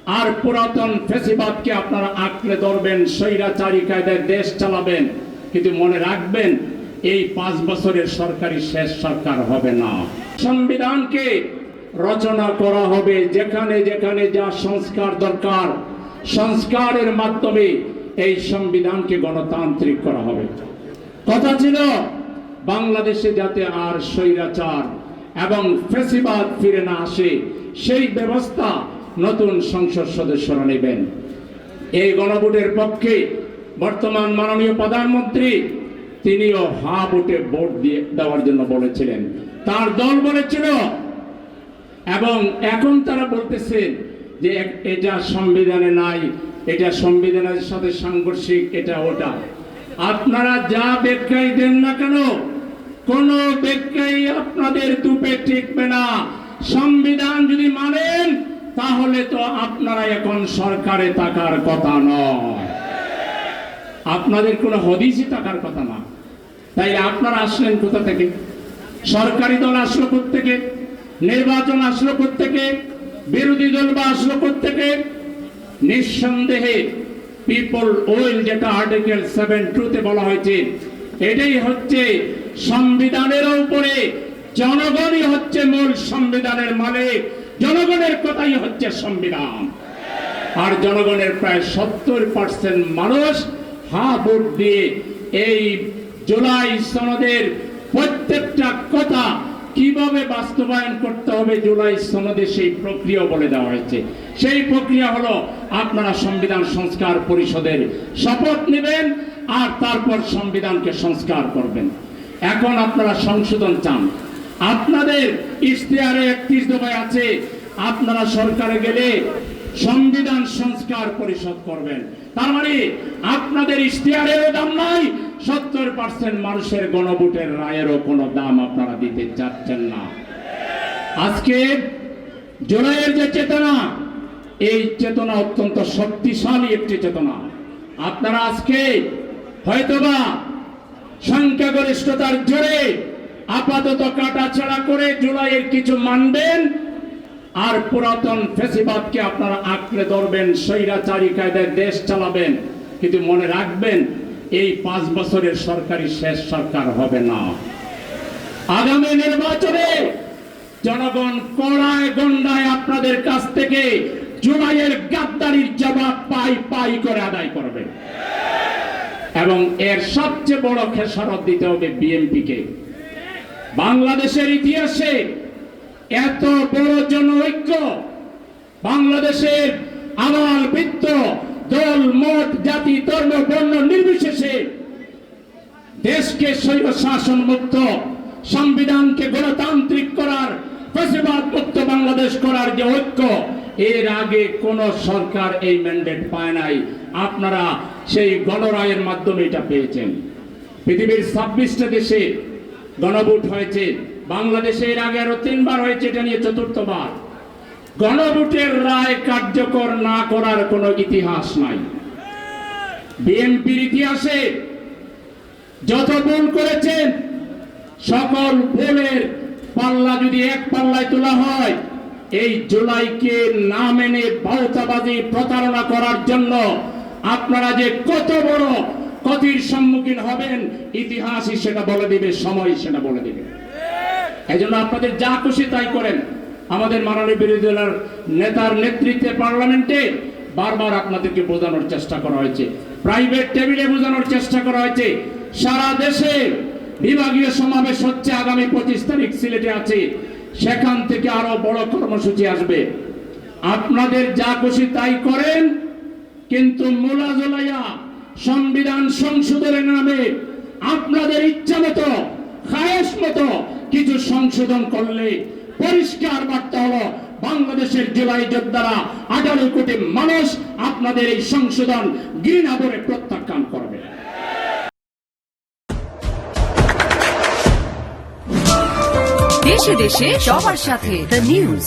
আর পুরাতন ফ্যাসিবাদকে আপনারা আঁকড়ে ধরবেন, স্বৈরাচারী কায়দায় দেশ চালাবেন। কিন্তু মনে রাখবেন, এই 5 বছরের সরকারি শেষ সরকার হবে না। সংবিধানকে রচনা করা হবে, যেখানে যেখানে যা সংস্কার দরকার, সংস্কারের মাধ্যমে এই সংবিধানকে গণতান্ত্রিক করা হবে। কথা ছিল বাংলাদেশে যাতে আর স্বৈরাচার এবং ফ্যাসিবাদ ফিরে না আসে, সেই ব্যবস্থা নতুন সংসদ সদস্যরা নেবেন। এই গণভোটের পক্ষে বর্তমান মাননীয় প্রধানমন্ত্রী তিনিও হা ভোটে ভোট দিয়ে দেওয়ার জন্য বলেছিলেন, তার দল বলেছিল, এবং এখন তারা বলতেছেন যে এটা সংবিধানে নাই, এটা সংবিধানের সাথে সাংঘর্ষিক, এটা ওটা। আপনারা যা ব্যাখ্যাই দেন না কেন, কোন ব্যাখ্যাই আপনাদের তুপে টিকবে না। সংবিধান যদি মানেন তাহলে তো আপনারা এখন সরকারে থাকার কথা নয়, আপনাদের কোনো হদিসই থাকার কথা না। তাই আপনারা আসলেন কোথা থেকে? সরকারি দল আসলো কোত্থেকে? নির্বাচন আসলো কোত্থেকে? বিরোধী দল বা আসলো কোত্থেকে? নিঃসন্দেহে পিপল উইল, যেটা আর্টিকেল 7(2) বলা হয়েছে, এটাই হচ্ছে সংবিধানের উপরে জনগণই হচ্ছে মূল সংবিধানের মালিক। জনগণের কথাই হচ্ছে সংবিধান। আর জনগণের প্রায় 70% মানুষ হা ভোট দিয়ে এই জুলাই সনদের প্রত্যেকটা কথা কিভাবে বাস্তবায়ন করতে হবে, জুলাই সনদে সেই প্রক্রিয়া বলে দেওয়া হয়েছে। সেই প্রক্রিয়া হলো আপনারা সংবিধান সংস্কার পরিষদের শপথ নেবেন আর তারপর সংবিধানকে সংস্কার করবেন। এখন আপনারা সংশোধন চান, আপনাদের ইশতেহারে 31 দফায় আছে আপনারা সরকারে গেলে সংবিধান সংস্কার পরিষদ করবেন। তার মানে আপনাদের ইশতেহারেরও দাম নাই, 70% মানুষের গণভোটের রায়েরও কোনো দাম আপনারা দিতে চাচ্ছেন না। আজকে জুলাইয়ের যে চেতনা, এই চেতনা অত্যন্ত শক্তিশালী একটি চেতনা। আপনারা আজকে হয়তোবা সংখ্যাগরিষ্ঠতার জোরে আপাতত কাটাছাড়া করে জুলাইয়ের কিছু মানবেন, আর পুরাতন ফ্যাসিবাদকে আপনারা আঁকড়ে ধরবেন, স্বৈরাচারী কায়দায় দেশ চালাবেন। কিন্তু মনে রাখবেন, এই 5 বছরের সরকারি শেষ সরকার হবে না। আগামী নির্বাচনে জনগণ কড়ায় গন্ডায় আপনাদের কাছ থেকে জুলাইয়ের গাদ্দারির জবাব পাই করে আদায় করবে। এবং এর সবচেয়ে বড় খেসারত দিতে হবে বিএনপিকে। বাংলাদেশের ইতিহাসে এত বড় জনঐক্য, বাংলাদেশের আবাল বৃদ্ধ দল মত জাতি ধর্ম বর্ণ নির্বিশেষে দেশকে স্বৈর শাসন মুক্ত, সংবিধানকে গণতান্ত্রিক করার, ফ্যাসিবাদ মুক্ত বাংলাদেশ করার যে ঐক্য, এর আগে কোন সরকার এই ম্যান্ডেট পায় নাই। আপনারা সেই গণরায়ের মাধ্যমে এটা পেয়েছেন। পৃথিবীর 26টা দেশে গণভোট হয়েছে, বাংলাদেশে এর আগে আরো 3 বার হয়েছে, এটা নিয়ে 4র্থবার। গণভোটের রায় কার্যকর না করার কোনো ইতিহাস নাই। বিএনপির ইতিহাসে যত ভুল করেছেন, সকল ভুলের পাল্লা যদি এক পাল্লায় তোলা হয়, এই জুলাইকে না মেনে ভাওতাবাজি প্রতারণা করার জন্য আপনারা যে কত বড় ক্ষতির সম্মুখীন হবেন, ইতিহাসই সেটা বলে দিবে, সময় সেটা বলে দিবে। এই জন্য আপনাদের যা খুশি তাই করেন। আমাদের মাননীয় বিরোধী দলের নেতার নেতৃত্বে পার্লামেন্টে বারবার আপনাদেরকে বোঝানোর চেষ্টা করা হয়েছে, প্রাইভেট টেবিলে বোঝানোর চেষ্টা করা হয়েছে। সারা দেশে বিভাগীয় সমাবেশ হচ্ছে, আগামী 25 তারিখ সিলেটে আছে, সেখান থেকে আরো বড় কর্মসূচি আসবে। আপনাদের যা খুশি তাই করেন, কিন্তু মোলা জলাইয়া সংবিধান সংশোধনের নামে আপনাদের ইচ্ছা মতো, খায়েশ মতো কিছু সংশোধন করলে পরিষ্কার বার্তা হলো, বাংলাদেশের জুলাই যোদ্ধারা 18 কোটি মানুষ আপনাদের এই সংশোধন ঘৃণা ভরে প্রত্যাখ্যান করবে। দেশে দেশে সবার সাথে দ্য নিউজ।